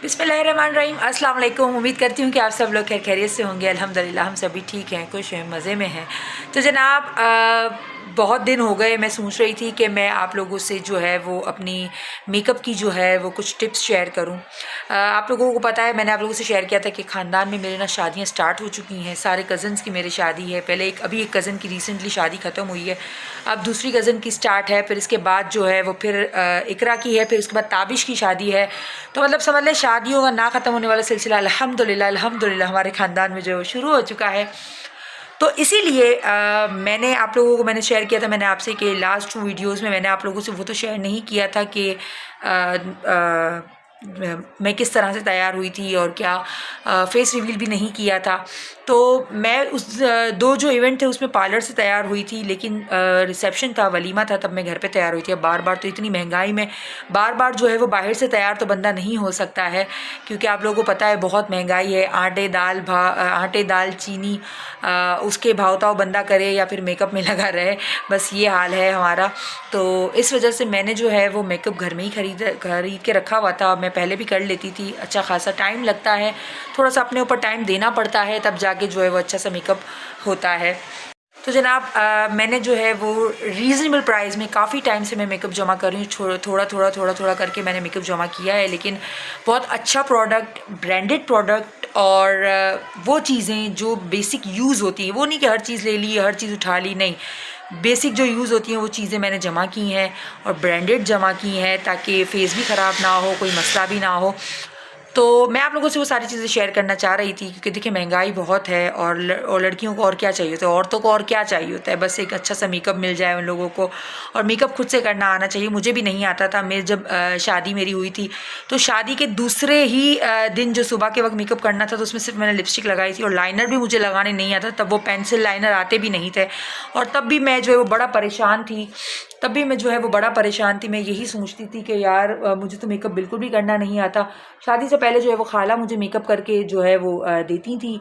बिस्मिल्लाहिर्रहमानिर्रहीम। अस्सलाम वालेकुम। उम्मीद करती हूँ कि आप सब लोग खैर खैरियत से होंगे। अल्हम्दुलिल्लाह हम सभी ठीक हैं, खुश हैं, मज़े में हैं। तो जनाब बहुत दिन हो गए, मैं सोच रही थी कि मैं आप लोगों से जो है वो अपनी मेकअप की जो है वो कुछ टिप्स शेयर करूं। आप लोगों को पता है, मैंने आप लोगों से शेयर किया था कि ख़ानदान में मेरे ना शादियां स्टार्ट हो चुकी हैं। सारे कज़न्स की मेरी शादी है। पहले अभी एक कज़न की रिसेंटली शादी ख़त्म हुई है, अब दूसरी कज़न की स्टार्ट है, फिर इसके बाद जो है वो फिर इकरा की है, फिर उसके बाद ताबिश की शादी है। तो मतलब समझ लें शादियों का ना ख़त्म होने वाला सिलसिला अल्हम्दुलिल्लाह हमारे ख़ानदान में जो है शुरू हो चुका है। तो इसीलिए मैंने आप लोगों को मैंने शेयर किया था, मैंने आपसे कि लास्ट 2 वीडियोज़ में मैंने आप लोगों से वो तो शेयर नहीं किया था कि मैं किस तरह से तैयार हुई थी और क्या फेस रिवील भी नहीं किया था। तो मैं उस 2 जो इवेंट थे उसमें पार्लर से तैयार हुई थी, लेकिन रिसेप्शन था, वलीमा था, तब मैं घर पे तैयार हुई थी। अब बार-बार तो इतनी महंगाई में बार-बार जो है वो बाहर से तैयार तो बंदा नहीं हो सकता है, क्योंकि आप लोगों को पता है बहुत महंगाई है। आटे दाल चीनी उसके भाव-ताव बंदा करे या फिर मेकअप में लगा रहे, बस ये हाल है हमारा। तो इस वजह से मैंने जो है वो मेकअप घर में ही खरीद के रखा हुआ था। मैं पहले भी कर लेती थी। अच्छा खासा टाइम लगता है, थोड़ा सा अपने ऊपर टाइम देना पड़ता है, तब जाके जो है वो अच्छा सा मेकअप होता है। तो जनाब मैंने जो है वो रीज़नेबल प्राइस में काफ़ी टाइम से मैं मेकअप जमा कर रही हूँ। थोड़ा करके मैंने मेकअप जमा किया है, लेकिन बहुत अच्छा प्रोडक्ट, ब्रांडेड प्रोडक्ट और वो चीज़ें जो बेसिक यूज़ होती हैं, वो नहीं कि हर चीज़ ले ली, हर चीज़ उठा ली, नहीं। बेसिक जो यूज़ होती हैं वो चीज़ें मैंने जमा की हैं और ब्रांडेड जमा की हैं, ताकि फेस भी ख़राब ना हो, कोई मसला भी ना हो। तो मैं आप लोगों से वो सारी चीज़ें शेयर करना चाह रही थी, क्योंकि देखिए महंगाई बहुत है और लड़कियों को और क्या चाहिए होता है, औरतों को और क्या चाहिए होता है, बस एक अच्छा सा मेकअप मिल जाए उन लोगों को, और मेकअप खुद से करना आना चाहिए। मुझे भी नहीं आता था। मैं जब शादी मेरी हुई थी तो शादी के दूसरे ही दिन जो सुबह के वक्त मेकअप करना था, तो उसमें सिर्फ मैंने लिपस्टिक लगाई थी और लाइनर भी मुझे लगाने नहीं आता। तब वो पेंसिल लाइनर आते भी नहीं थे और तब भी मैं जो है वो बड़ा परेशान थी। मैं यही सोचती थी कि यार मुझे तो मेकअप बिल्कुल भी करना नहीं आता। शादी से पहले जो है वो खाला मुझे मेकअप करके जो है वो देती थी।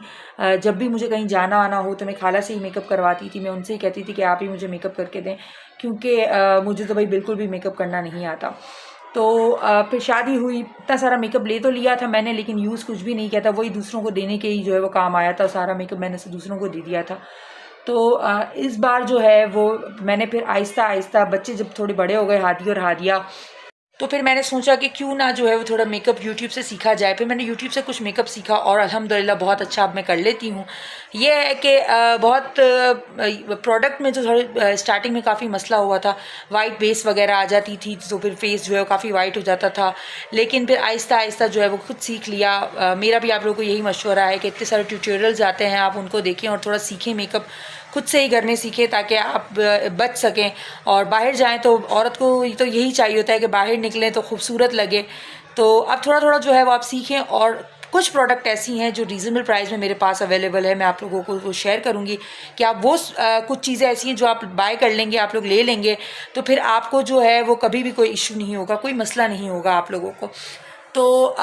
जब भी मुझे कहीं जाना आना हो तो मैं खाला से ही मेकअप करवाती थी। मैं उनसे ही कहती थी कि आप ही मुझे मेकअप करके दें, क्योंकि मुझे तो भाई बिल्कुल भी मेकअप करना नहीं आता। तो फिर शादी हुई, इतना सारा मेकअप ले तो लिया था मैंने, लेकिन यूज़ कुछ भी नहीं किया था। वही दूसरों को देने के ही जो है वो काम आया था। सारा मेकअप मैंने से दूसरों को दे दिया था। तो इस बार जो है वो मैंने फिर आहिस्ता आहिस्ता, बच्चे जब थोड़े बड़े हो गए, हादी और हादिया, तो फिर मैंने सोचा कि क्यों ना जो है वो थोड़ा मेकअप यूट्यूब से सीखा जाए। फिर मैंने यूट्यूब से कुछ मेकअप सीखा और अल्हम्दुलिल्लाह बहुत अच्छा अब मैं कर लेती हूँ। ये है कि बहुत प्रोडक्ट में जो थोड़े स्टार्टिंग में काफ़ी मसला हुआ था, वाइट बेस वगैरह आ जाती थी, तो फिर फेस जो है वो काफ़ी वाइट हो जाता था। लेकिन फिर आहिस्ता आहिस्ता जो है वो खुद सीख लिया। मेरा भी आप लोगों को यही मशवरा है कि इतने सारे ट्यूटोरियल्स आते हैं, आप उनको देखें और थोड़ा सीखें, मेकअप खुद से ही घर में सीखें, ताकि आप बच सकें और बाहर जाएं। तो औरत को तो यही चाहिए होता है कि बाहर निकलें तो खूबसूरत लगे। तो अब थोड़ा थोड़ा जो है वो आप सीखें, और कुछ प्रोडक्ट ऐसी हैं जो रीज़नेबल प्राइस में मेरे पास अवेलेबल है, मैं आप लोगों को वो शेयर करूंगी कि आप वो कुछ चीज़ें ऐसी हैं जो आप बाय कर लेंगे, आप लोग ले लेंगे, तो फिर आपको जो है वो कभी भी कोई इशू नहीं होगा, कोई मसला नहीं होगा आप लोगों को। तो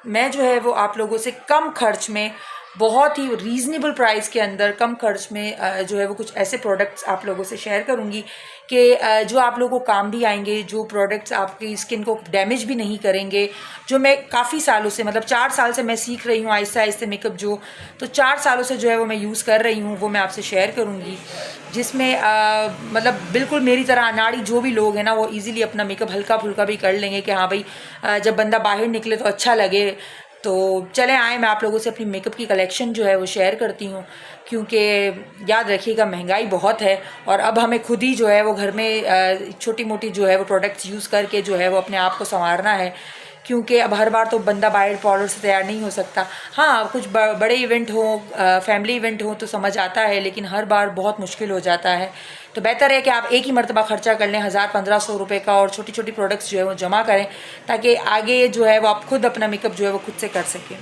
मैं जो है वो आप लोगों से कम खर्च में, बहुत ही रीज़नेबल प्राइस के अंदर, कम खर्च में जो है वो कुछ ऐसे प्रोडक्ट्स आप लोगों से शेयर करूंगी कि जो आप लोगों को काम भी आएंगे, जो प्रोडक्ट्स आपकी स्किन को डैमेज भी नहीं करेंगे। जो मैं काफ़ी सालों से, मतलब 4 साल से मैं सीख रही हूँ आहिस्ता आहिस्ता मेकअप, जो तो 4 सालों से जो है वो मैं यूज़ कर रही हूँ, वो मैं आपसे शेयर करूँगी। जिसमें मतलब बिल्कुल मेरी तरह अनाड़ी जो भी लोग हैं ना, वो इजीली अपना मेकअप हल्का फुल्का भी कर लेंगे कि हाँ भाई जब बंदा बाहर निकले तो अच्छा लगे। तो चले आए, मैं आप लोगों से अपनी मेकअप की कलेक्शन जो है वो शेयर करती हूँ, क्योंकि याद रखिएगा महंगाई बहुत है और अब हमें खुद ही जो है वो घर में छोटी मोटी जो है वो प्रोडक्ट्स यूज़ करके जो है वो अपने आप को संवारना है, क्योंकि अब हर बार तो बंदा बाहर पार्लर से तैयार नहीं हो सकता। हाँ, कुछ बड़े इवेंट हो, फैमिली इवेंट हो तो समझ आता है, लेकिन हर बार बहुत मुश्किल हो जाता है। तो बेहतर है कि आप एक ही मरतबा खर्चा कर लें 1000-1500 रुपये का, और छोटी छोटी प्रोडक्ट्स जो है वो जमा करें, ताकि आगे जो है वो आप खुद अपना मेकअप जो है वो खुद से कर सकें।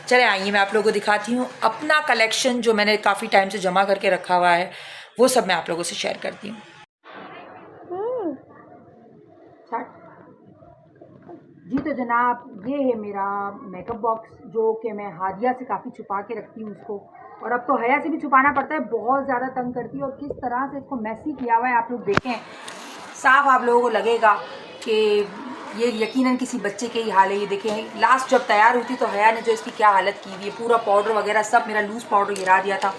चले आइए मैं आप लोगों को दिखाती हूँ अपना कलेक्शन, जो मैंने काफ़ी टाइम से जमा करके रखा हुआ है, वो सब मैं आप लोगों से शेयर करती हूँ। जी तो जनाब, ये है मेरा मेकअप बॉक्स, जो कि मैं हादिया से काफ़ी छुपा के रखती हूँ उसको, और अब तो हया से भी छुपाना पड़ता है, बहुत ज़्यादा तंग करती है। और किस तरह से इसको मैसी किया हुआ है आप लोग देखें, साफ आप लोगों को लगेगा कि ये यकीनन किसी बच्चे के ही हाल है। ये देखें, लास्ट जब तैयार हुई थी तो हया ने जो इसकी क्या हालत की हुई है, पूरा पाउडर वगैरह सब मेरा लूज़ पाउडर गिरा दिया था।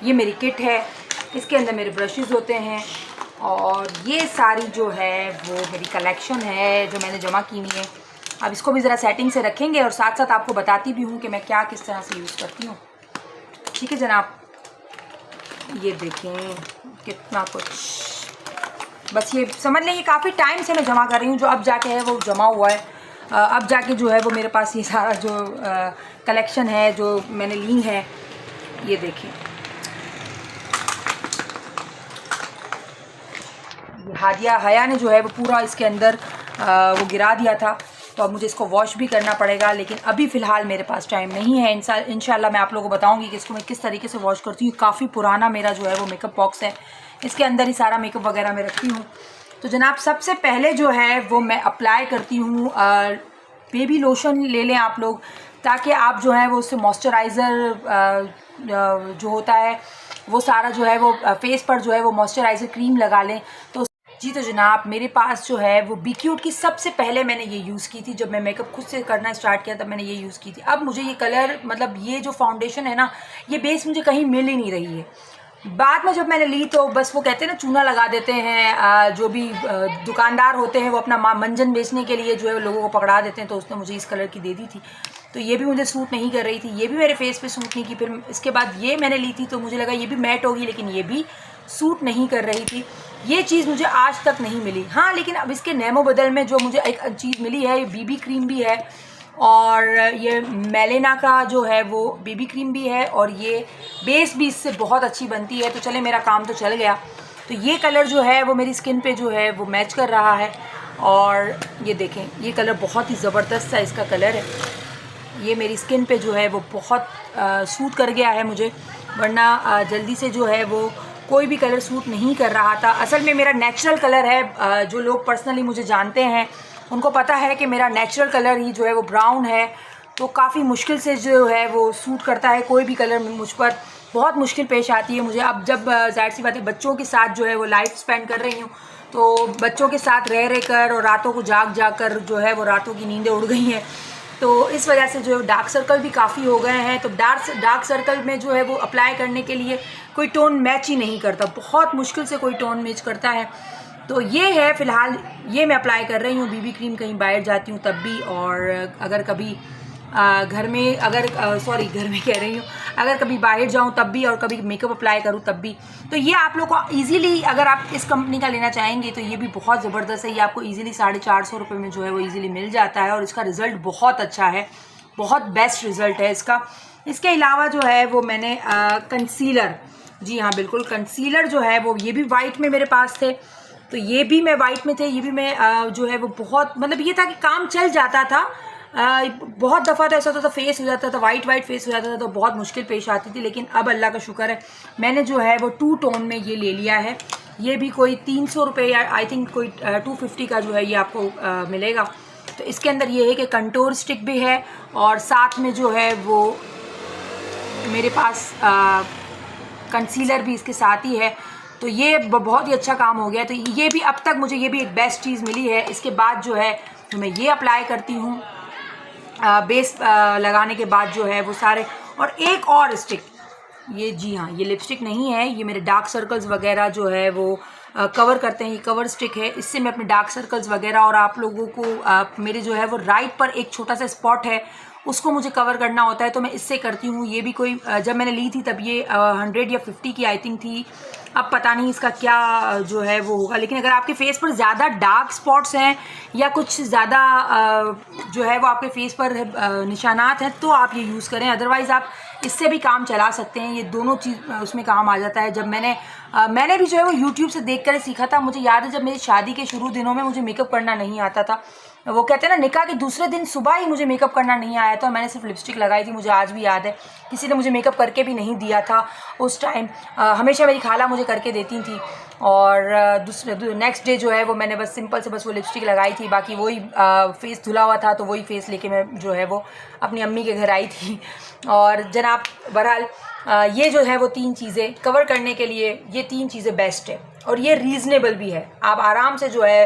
ये मेरी किट है, इसके अंदर मेरे ब्रशेज़ होते हैं और ये सारी जो है वो मेरी कलेक्शन है जो मैंने जमा की हुई है। अब इसको भी ज़रा सेटिंग से रखेंगे और साथ साथ आपको बताती भी हूँ कि मैं क्या किस तरह से यूज़ करती हूँ। ठीक है जनाब, ये देखें कितना कुछ, बस ये समझ लें ये काफ़ी टाइम से मैं जमा कर रही हूँ, जो अब जाके है वो जमा हुआ है। अब जाके जो है वो मेरे पास ये सारा जो कलेक्शन है जो मैंने ली है। ये देखें, हादिया हया ने जो है वो पूरा इसके अंदर वो गिरा दिया था, तो अब मुझे इसको वॉश भी करना पड़ेगा, लेकिन अभी फ़िलहाल मेरे पास टाइम नहीं है। इंशाल्लाह मैं आप लोगों को बताऊंगी कि इसको मैं किस तरीके से वॉश करती हूँ। काफ़ी पुराना मेरा जो है वो मेकअप बॉक्स है, इसके अंदर ही सारा मेकअप वगैरह मैं रखती हूँ। तो जनाब सबसे पहले जो है वो मैं अप्लाई करती हूँ, बेबी लोशन ले लें आप लोग, ताकि आप जो है वो उससे मॉइस्चराइज़र जो होता है वो सारा जो है वो फेस पर जो है वो मॉइस्चराइज़र क्रीम लगा लें। तो जी तो जनाब मेरे पास जो है वो BCute की सबसे पहले मैंने ये यूज़ की थी, जब मैं मेकअप खुद से करना स्टार्ट किया तब मैंने ये यूज़ की थी। अब मुझे ये कलर, मतलब ये जो फाउंडेशन है ना, ये बेस मुझे कहीं मिल ही नहीं रही है। बाद में जब मैंने ली तो बस वो कहते हैं ना चूना लगा देते हैं, जो भी दुकानदार होते हैं वो अपना मंजन बेचने के लिए जो है लोगों को पकड़ा देते हैं, तो उसने मुझे इस कलर की दे दी थी। तो ये भी मुझे सूट नहीं कर रही थी, ये भी मेरे फेस पे सूट नहीं की। फिर इसके बाद ये मैंने ली थी तो मुझे लगा ये भी मैट होगी, लेकिन ये भी सूट नहीं कर रही थी। ये चीज़ मुझे आज तक नहीं मिली। हाँ, लेकिन अब इसके नेमो बदल में जो मुझे एक चीज़ मिली है, ये BB क्रीम भी है और ये मेलेना का जो है वो BB क्रीम भी है और ये बेस भी इससे बहुत अच्छी बनती है। तो चले, मेरा काम तो चल गया। तो ये कलर जो है वो मेरी स्किन पे जो है वो मैच कर रहा है और ये देखें, ये कलर बहुत ही ज़बरदस्त सा इसका कलर है। ये मेरी स्किन पे जो है वो बहुत सूट कर गया है मुझे, वरना जल्दी से जो है वो कोई भी कलर सूट नहीं कर रहा था। असल में मेरा नेचुरल कलर है, जो लोग पर्सनली मुझे जानते हैं उनको पता है कि मेरा नेचुरल कलर ही जो है वो ब्राउन है, तो काफ़ी मुश्किल से जो है वो सूट करता है कोई भी कलर मुझ पर, बहुत मुश्किल पेश आती है मुझे। अब जब जाहिर सी बात है बच्चों के साथ जो है वो लाइफ स्पेंड कर रही हूँ, तो बच्चों के साथ रह कर और रातों को जाग कर जो है वो रातों की नींदें उड़ गई हैं, तो इस वजह से जो डार्क सर्कल भी काफ़ी हो गए हैं। तो डार्क सर्कल में जो है वो अप्लाई करने के लिए कोई टोन मैच ही नहीं करता, बहुत मुश्किल से कोई टोन मैच करता है। तो ये है फ़िलहाल, ये मैं अप्लाई कर रही हूँ BB क्रीम, कहीं बाहर जाती हूँ तब भी, और अगर कभी घर में घर में कह रही हूँ, अगर कभी बाहर जाऊँ तब भी, और कभी मेकअप अप्लाई करूँ तब भी। तो ये आप लोग को ईज़िली, अगर आप इस कंपनी का लेना चाहेंगे तो ये भी बहुत ज़बरदस्त है। ये आपको ईज़िली 450 रुपये में जो है वो ईज़िली मिल जाता है और इसका रिज़ल्ट बहुत अच्छा है, बहुत बेस्ट रिज़ल्ट है इसका। इसके अलावा जो है वो मैंने कंसीलर, जी हाँ बिल्कुल कंसीलर जो है वो ये भी वाइट में मेरे पास थे, तो ये भी मैं वाइट में थे, ये भी मैं जो है वो बहुत, मतलब ये था कि काम चल जाता था। बहुत दफ़ा तो ऐसा होता था फेस हो जाता था, वाइट फेस हो जाता था, तो बहुत मुश्किल पेश आती थी। लेकिन अब अल्लाह का शुक्र है मैंने जो है वो 2 टोन में ये ले लिया है। ये भी कोई 300 रुपये या आई थिंक कोई 250 का जो है ये आपको मिलेगा। तो इसके अंदर ये है कि कंटूर स्टिक भी है और साथ में जो है वो मेरे पास कंसीलर भी इसके साथ ही है। तो ये बहुत ही अच्छा काम हो गया। तो ये भी अब तक मुझे ये भी एक बेस्ट चीज़ मिली है। इसके बाद जो है तो मैं ये अप्लाई करती हूँ बेस लगाने के बाद जो है वो सारे। और एक और स्टिक, ये जी हाँ ये लिपस्टिक नहीं है, ये मेरे डार्क सर्कल्स वगैरह जो है वो कवर करते हैं। ये कवर स्टिक है, इससे मैं अपने डार्क सर्कल्स वगैरह, और आप लोगों को मेरे जो है वो राइट पर एक छोटा सा स्पॉट है उसको मुझे कवर करना होता है, तो मैं इससे करती हूँ। ये भी कोई जब मैंने ली थी तब ये 100 या 50 की आई थिंक थी, अब पता नहीं इसका क्या जो है वो होगा। लेकिन अगर आपके फेस पर ज़्यादा डार्क स्पॉट्स हैं या कुछ ज़्यादा जो है वो आपके फेस पर निशानात हैं तो आप ये यूज़ करें, अदरवाइज़ आप इससे भी काम चला सकते हैं। ये दोनों चीज़ उसमें काम आ जाता है। जब मैंने भी जो है वो यूट्यूब से देख कर सीखा था। मुझे याद है जब मेरी शादी के शुरू दिनों में मुझे मेकअप करना नहीं आता था, वो कहते हैं ना निकाह के दूसरे दिन सुबह ही मुझे मेकअप करना नहीं आया था, मैंने सिर्फ लिपस्टिक लगाई थी। मुझे आज भी याद है किसी ने मुझे मेकअप करके भी नहीं दिया था उस टाइम, हमेशा मेरी खाला मुझे करके देती थी। और नेक्स्ट डे जो है वो मैंने बस सिंपल से बस वो लिपस्टिक लगाई थी, बाकी वही फेस धुला हुआ था तो वही फेस लेके मैं जो है वो अपनी अम्मी के घर आई थी। और जनाब बहरहाल ये जो है वो 3 चीज़ें कवर करने के लिए, ये 3 चीज़ें बेस्ट है। और ये रीज़नेबल भी है। आप आराम से जो है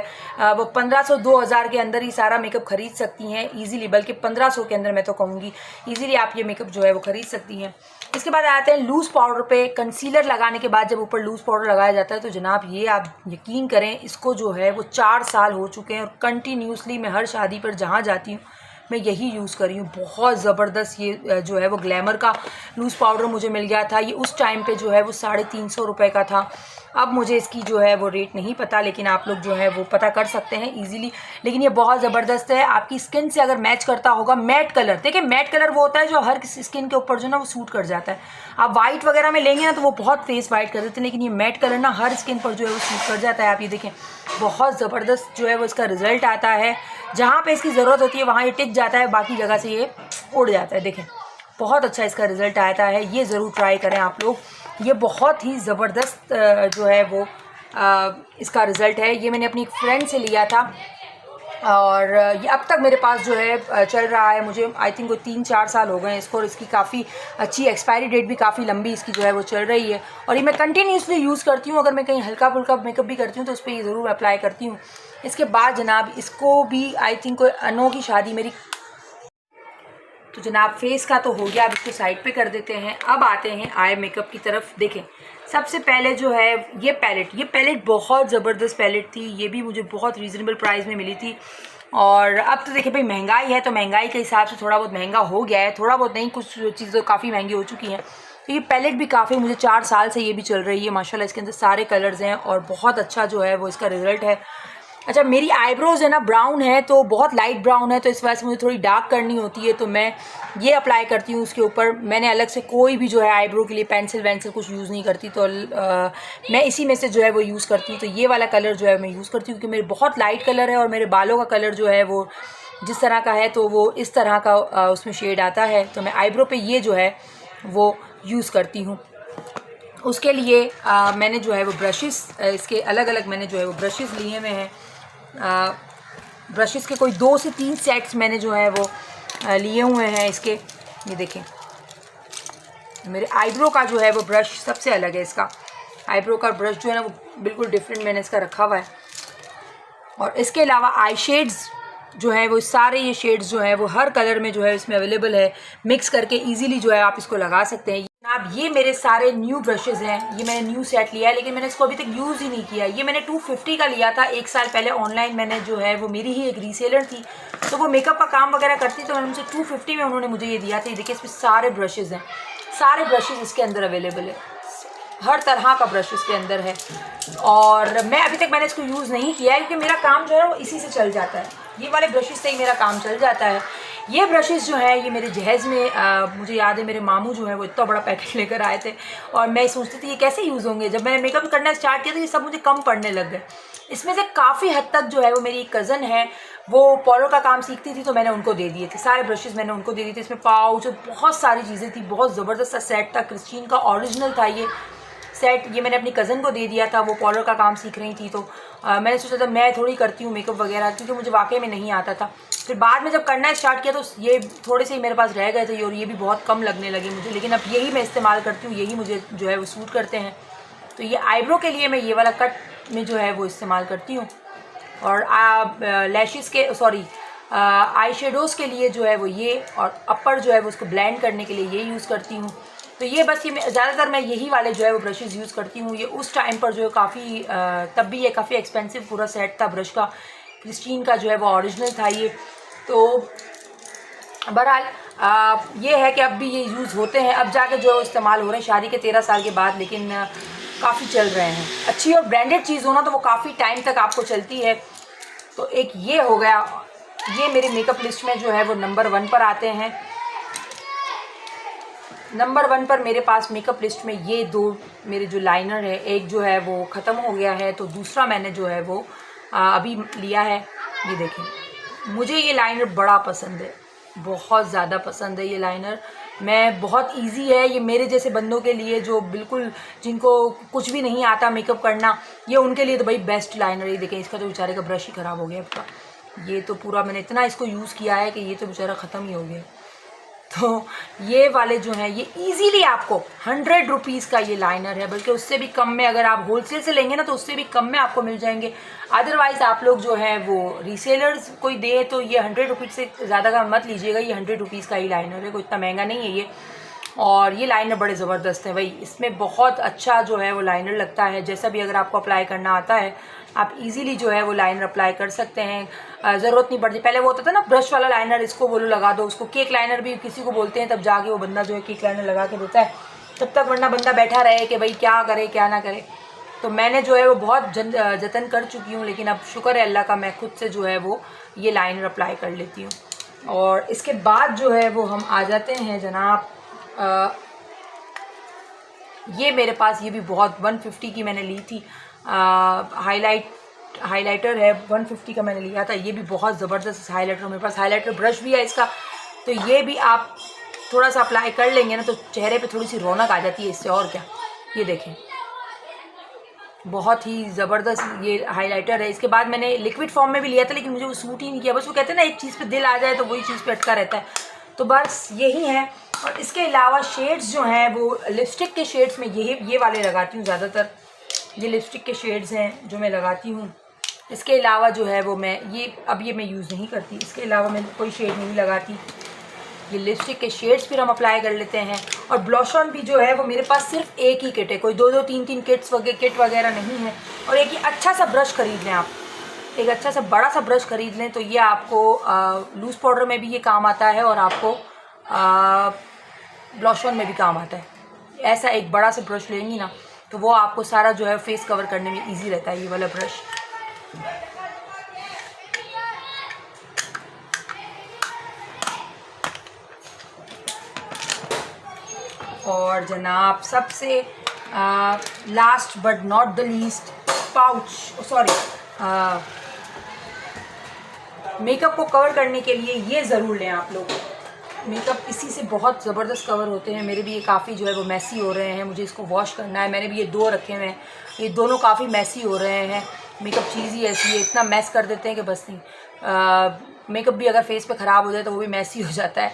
वो 1500-2000 के अंदर ही सारा मेकअप ख़रीद सकती हैं ईज़िली, बल्कि 1500 के अंदर मैं तो कहूँगी ईज़िली आप ये मेकअप जो है वो ख़रीद सकती हैं। इसके बाद आते हैं लूज़ पाउडर पे। कंसीलर लगाने के बाद जब ऊपर लूज़ पाउडर लगाया जाता है तो जनाब ये आप यकीन करें, इसको जो है वो 4 साल हो चुके हैं और कंटिन्यूसली मैं हर शादी पर जहाँ जाती हूँ मैं यही यूज़ कर रही हूँ। बहुत ज़बरदस्त ये जो है वो ग्लैमर का लूज़ पाउडर मुझे मिल गया था। ये उस टाइम पे जो है वो 350 रुपये का था। अब मुझे इसकी जो है वो रेट नहीं पता, लेकिन आप लोग जो है वो पता कर सकते हैं ईज़िली। लेकिन ये बहुत ज़बरदस्त है, आपकी स्किन से अगर मैच करता होगा। मैट कलर, देखिए मैट कलर वो होता है जो हर किसी स्किन के ऊपर जो ना वो सूट कर जाता है। आप वाइट वगैरह में लेंगे ना तो वो बहुत फेस वाइट कर देते हैं, लेकिन ये मैट कलर ना हर स्किन पर जो है वो सूट कर जाता है। आप ये देखें, बहुत ज़बरदस्त जो है वो इसका रिज़ल्ट आता है। जहाँ पे इसकी ज़रूरत होती है वहाँ ये टिक जाता है, बाकी जगह से ये उड़ जाता है। देखें बहुत अच्छा इसका रिज़ल्ट आता है, ये ज़रूर ट्राई करें आप लोग। ये बहुत ही ज़बरदस्त जो है वो इसका रिज़ल्ट है। ये मैंने अपनी एक फ्रेंड से लिया था और ये अब तक मेरे पास जो है चल रहा है। मुझे आई थिंक वो 3-4 साल हो गए हैं इसको, और इसकी काफ़ी अच्छी एक्सपायरी डेट भी काफ़ी लंबी इसकी जो है वो चल रही है। और ये मैं कंटिन्यूसली यूज़ करती हूँ। अगर मैं कहीं हल्का फुल्का मेकअप भी करती हूँ तो उस पर ये ज़रूर अप्लाई करती हूँ। इसके बाद जनाब इसको भी आई थिंक कोई अनो की शादी मेरी, तो जनाब फेस का तो हो गया, अब इसको साइड पे कर देते हैं। अब आते हैं आई मेकअप की तरफ। देखें सबसे पहले जो है ये पैलेट बहुत ज़बरदस्त पैलेट थी। ये भी मुझे बहुत रीज़नेबल प्राइस में मिली थी। और अब तो देखिए भाई महंगाई है, तो महंगाई के हिसाब से थोड़ा बहुत महंगा हो गया है। थोड़ा बहुत नहीं, कुछ चीज़ें काफ़ी महंगी हो चुकी हैं। तो ये पैलेट भी काफ़ी मुझे 4 साल से ये भी चल रही है माशाल्लाह। इसके अंदर सारे कलर्स हैं और बहुत अच्छा जो है वो इसका रिज़ल्ट है। अच्छा, मेरी आईब्रोज़ है ना ब्राउन है, तो बहुत लाइट ब्राउन है, तो इस वजह से मुझे थोड़ी डार्क करनी होती है, तो मैं ये अप्लाई करती हूँ उसके ऊपर। मैंने अलग से कोई भी जो है आईब्रो के लिए पेंसिल वेंसिल कुछ यूज़ नहीं करती, तो मैं इसी में से जो है वो यूज़ करती हूँ। तो ये वाला कलर जो है मैं यूज़ करती हूँ क्योंकि मेरे बहुत लाइट कलर है और मेरे बालों का कलर जो है वो जिस तरह का है तो वो इस तरह का उसमें शेड आता है। तो मैं आईब्रो पे ये जो है वो यूज़ करती हूँ। उसके लिए मैंने जो है वो ब्रशेस, इसके अलग अलग मैंने जो है वो ब्रशेस लिए हुए हैं। ब्रशेस के कोई 2 से 3 सेट्स मैंने जो है वो लिए हुए हैं इसके। ये देखें मेरे आईब्रो का जो है वो ब्रश सबसे अलग है। इसका आईब्रो का ब्रश जो है ना वो बिल्कुल डिफरेंट मैंने इसका रखा हुआ है। और इसके अलावा आई शेड्स जो है वो सारे ये शेड्स जो है वो हर कलर में जो है इसमें अवेलेबल है। मिक्स करके इजीली जो है आप इसको लगा सकते हैं। अब ये मेरे सारे न्यू ब्रशेस हैं, ये मैंने न्यू सेट लिया है, लेकिन मैंने इसको अभी तक यूज़ ही नहीं किया। ये मैंने 250 का लिया था 1 साल पहले ऑनलाइन। मैंने जो है वो मेरी ही एक रीसेलर थी, तो वो मेकअप का काम वगैरह करती, तो मैंने उनसे 250 में उन्होंने मुझे ये दिया था। ये देखिए इसमें सारे ब्रशेज़ हैं, सारे ब्रशेज़ इसके अंदर अवेलेबल है, हर तरह का ब्रश इसके अंदर है। और मैं अभी तक मैंने इसको यूज़ नहीं किया है क्योंकि मेरा काम जो है वो इसी से चल जाता है। ये वाले ब्रशेज़ से ही मेरा काम चल जाता है। ये ब्रशेज़ जो है ये मेरे जहेज़ में मुझे याद है मेरे मामू जो है वो इतना बड़ा पैकेट लेकर आए थे और मैं सोचती थी ये कैसे यूज़ होंगे। जब मैंने मेकअप करना स्टार्ट किया तो ये सब मुझे कम पड़ने लग गए। इसमें से काफ़ी हद तक जो है वो मेरी एक कज़न है, वो पॉलो का काम सीखती थी, तो मैंने उनको दे दिए थे सारे ब्रशेज़, मैंने उनको दे दिए थे। इसमें पाउच और बहुत सारी चीज़ें थी, बहुत ज़बरदस्त सा सेट था। क्रिस्टीन का ओरिजिनल था ये सेट, ये मैंने अपनी कज़न को दे दिया था, वो पार्लर का काम सीख रही थी। तो मैंने सोचा था मैं थोड़ी करती हूँ मेकअप वगैरह, क्योंकि मुझे वाकई में नहीं आता था। फिर बाद में जब करना स्टार्ट किया तो ये थोड़े से ही मेरे पास रह गए थे और ये भी बहुत कम लगने लगे मुझे, लेकिन अब यही मैं इस्तेमाल करती हूँ, यही मुझे जो है वो सूट करते हैं। तो ये आईब्रो के लिए मैं ये वाला कट में जो है वो इस्तेमाल करती हूँ। और लैशेज़ के सॉरी आई शेडोज़ के लिए जो है वो ये, और अपर जो है वो उसको ब्लेंड करने के लिए ये यूज़ करती हूँ। तो ये बस ये ज़्यादातर मैं यही वाले जो है वो ब्रशेज़ यूज़ करती हूँ। ये उस टाइम पर जो है काफ़ी तब भी ये काफ़ी एक्सपेंसिव पूरा सेट था ब्रश का, क्रिस्टीन का जो है वो ओरिजिनल था ये। तो बहरहाल ये है कि अब भी ये यूज़ होते हैं, अब जाके जो है इस्तेमाल हो रहे हैं शादी के 13 साल के बाद, लेकिन काफ़ी चल रहे हैं। अच्छी और ब्रांडेड चीज़ हो ना तो वो काफ़ी टाइम तक आपको चलती है। तो एक ये हो गया, ये मेरे मेकअप लिस्ट में जो है वो नंबर 1 पर आते हैं। नंबर 1 पर मेरे पास मेकअप लिस्ट में ये 2 मेरे जो लाइनर है, एक जो है वो ख़त्म हो गया है, तो दूसरा मैंने जो है वो अभी लिया है। ये देखें, मुझे ये लाइनर बड़ा पसंद है, बहुत ज़्यादा पसंद है ये लाइनर। मैं बहुत इजी है ये मेरे जैसे बंदों के लिए, जो बिल्कुल जिनको कुछ भी नहीं आता मेकअप करना, ये उनके लिए तो भाई बेस्ट लाइनर। ये देखें, इसका तो बेचारे का ब्रश ही ख़राब हो गया अब का। ये तो पूरा मैंने इतना इसको यूज़ किया है कि ये तो बेचारा ख़त्म ही हो गया। तो ये वाले जो हैं ये इजीली आपको 100 रुपीज़ का ये लाइनर है, बल्कि उससे भी कम में, अगर आप होलसेल से लेंगे ना तो उससे भी कम में आपको मिल जाएंगे। अदरवाइज़ आप लोग जो है वो रीसेलर्स कोई दे तो ये 100 रुपीज़ से ज़्यादा का मत लीजिएगा। ये 100 रुपीज़ का ही लाइनर है, कोई इतना महंगा नहीं है ये। और ये लाइनर बड़े ज़बरदस्त है भाई, इसमें बहुत अच्छा जो है वो लाइनर लगता है। जैसा भी अगर आपको अप्लाई करना आता है आप इजीली जो है वो लाइनर अप्लाई कर सकते हैं। ज़रूरत नहीं पड़ती, पहले वो होता था ना ब्रश वाला लाइनर, इसको बोलो लगा दो, उसको केक लाइनर भी किसी को बोलते हैं, तब जाके वो बंदा जो है केक लाइनर लगा के देता है, तब तक वरना बंदा बैठा रहे कि भाई क्या करे क्या ना करे। तो मैंने जो है वो बहुत जतन कर चुकी हूँ, लेकिन अब शुक्र है अल्लाह का, मैं खुद से जो है वो ये लाइनर अप्लाई कर लेती हूँ। और इसके बाद जो है वो हम आ जाते हैं जनाब, ये मेरे पास ये भी बहुत 150 की मैंने ली थी, हाइलाइटर है 150 का मैंने लिया था। ये भी बहुत ज़बरदस्त हाइलाइटर, मेरे पास हाइलाइटर ब्रश भी है इसका, तो ये भी आप थोड़ा सा अप्लाई कर लेंगे ना तो चेहरे पे थोड़ी सी रौनक आ जाती है इससे, और क्या। ये देखें बहुत ही ज़बरदस्त ये हाइलाइटर है। इसके बाद मैंने लिक्विड फॉर्म में भी लिया था, लेकिन मुझे वो सूट ही नहीं किया। बस वो कहते हैं ना एक चीज़ पे दिल आ जाए तो वही चीज़ पे अटका रहता है, तो बस यही है। और इसके अलावा शेड्स जो हैं वो लिपस्टिक के शेड्स में ये वाले लगाती हूँ ज़्यादातर। ये लिपस्टिक के शेड्स हैं जो मैं लगाती हूँ। इसके अलावा जो है वो मैं ये मैं यूज़ नहीं करती, इसके अलावा मैं कोई शेड नहीं लगाती। ये लिपस्टिक के शेड्स फिर हम अप्लाई कर लेते हैं। और ब्लश ऑन भी जो है वो मेरे पास सिर्फ एक ही किट है, कोई 2-2 3-3 किट वगैरह नहीं है। और एक ही अच्छा सा ब्रश ख़रीद लें आप, एक अच्छा सा बड़ा सा ब्रश ख़रीद लें, तो ये आपको लूज़ पाउडर में भी ये काम आता है और आपको ब्लश ऑन में भी काम आता है। ऐसा एक बड़ा सा ब्रश लेंगी ना तो वो आपको सारा जो है फेस कवर करने में ईजी रहता है, ये वाला ब्रश। और जनाब सबसे last but not the least, makeup को कवर करने के लिए ये ज़रूर लें आप लोग। मेकअप इसी से बहुत ज़बरदस्त कवर होते हैं। मेरे भी ये काफ़ी जो है वो मैसी हो रहे हैं, मुझे इसको वॉश करना है। मैंने भी ये 2 रखे हुए हैं, ये दोनों काफ़ी मैसी हो रहे हैं। मेकअप चीज़ ही ऐसी है, इतना मैस कर देते हैं कि बस नहीं। मेकअप भी अगर फेस पे ख़राब हो जाए तो वो भी मैसी हो जाता है।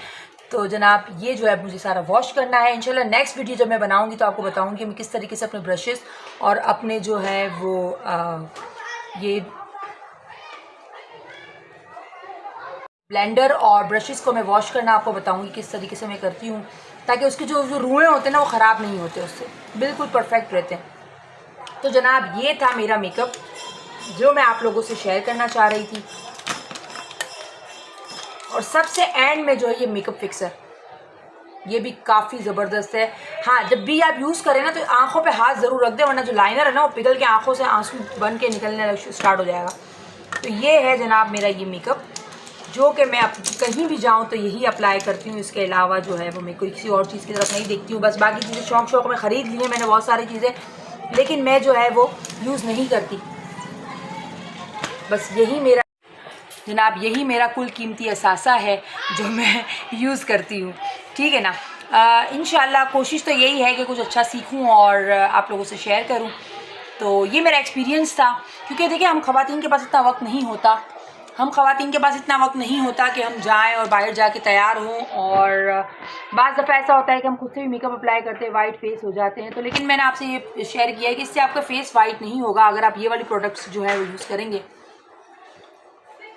तो जनाब ये जो है मुझे सारा वॉश करना है। इंशाल्लाह नेक्स्ट वीडियो जब मैं बनाऊंगी तो आपको बताऊंगी कि मैं किस तरीके से अपने ब्रशेस और अपने जो है वो ये ब्लेंडर और ब्रशेस को मैं वॉश करना आपको बताऊंगी किस तरीके से मैं करती हूँ, ताकि उसके जो रुएँ होते हैं ना वो ख़राब नहीं होते, उससे बिल्कुल परफेक्ट रहते हैं। तो जनाब ये था मेरा मेकअप जो मैं आप लोगों से शेयर करना चाह रही थी। और सबसे एंड में जो है ये मेकअप फिक्सर, ये भी काफ़ी ज़बरदस्त है। हाँ, जब भी आप यूज़ करें ना तो आंखों पे हाथ ज़रूर रख दें, वरना जो लाइनर है ना वो पिघल के आंखों से आंसू बन के निकलने स्टार्ट हो जाएगा। तो ये है जनाब मेरा ये मेकअप, जो कि मैं कहीं भी जाऊँ तो यही अप्लाई करती हूँ। इसके अलावा जो है वो मैं कोई किसी और चीज़ की तरफ नहीं देखती हूँ। बस बाकी चीज़ें शौक में ख़रीद ली हैं मैंने बहुत सारी चीज़ें, लेकिन मैं जो है वो यूज़ नहीं करती। बस यही मेरा जनाब यही मेरा कुल कीमती असासा है जो मैं यूज़ करती हूँ, ठीक है ना। इंशाल्लाह कोशिश तो यही है कि कुछ अच्छा सीखूं और आप लोगों से शेयर करूं। तो ये मेरा एक्सपीरियंस था, क्योंकि देखिए हम ख़वातीन के पास इतना वक्त नहीं होता, कि हम जाएं और बाहर जाके तैयार हों। और बाज़ दफ़ा ऐसा होता है कि हम खुद से भी मेकअप अप्लाई करते हैं, वाइट फेस हो जाते हैं। तो लेकिन मैंने आपसे ये शेयर किया है कि इससे आपका फेस वाइट नहीं होगा अगर आप ये वाली प्रोडक्ट्स जो है वो यूज़ करेंगे।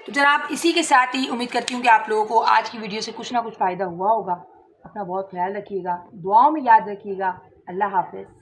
तो जनाब इसी के साथ ही उम्मीद करती हूँ कि आप लोगों को आज की वीडियो से कुछ ना कुछ फ़ायदा हुआ होगा। अपना बहुत ख्याल रखिएगा, दुआओं में याद रखिएगा। अल्लाह हाफ़िज़।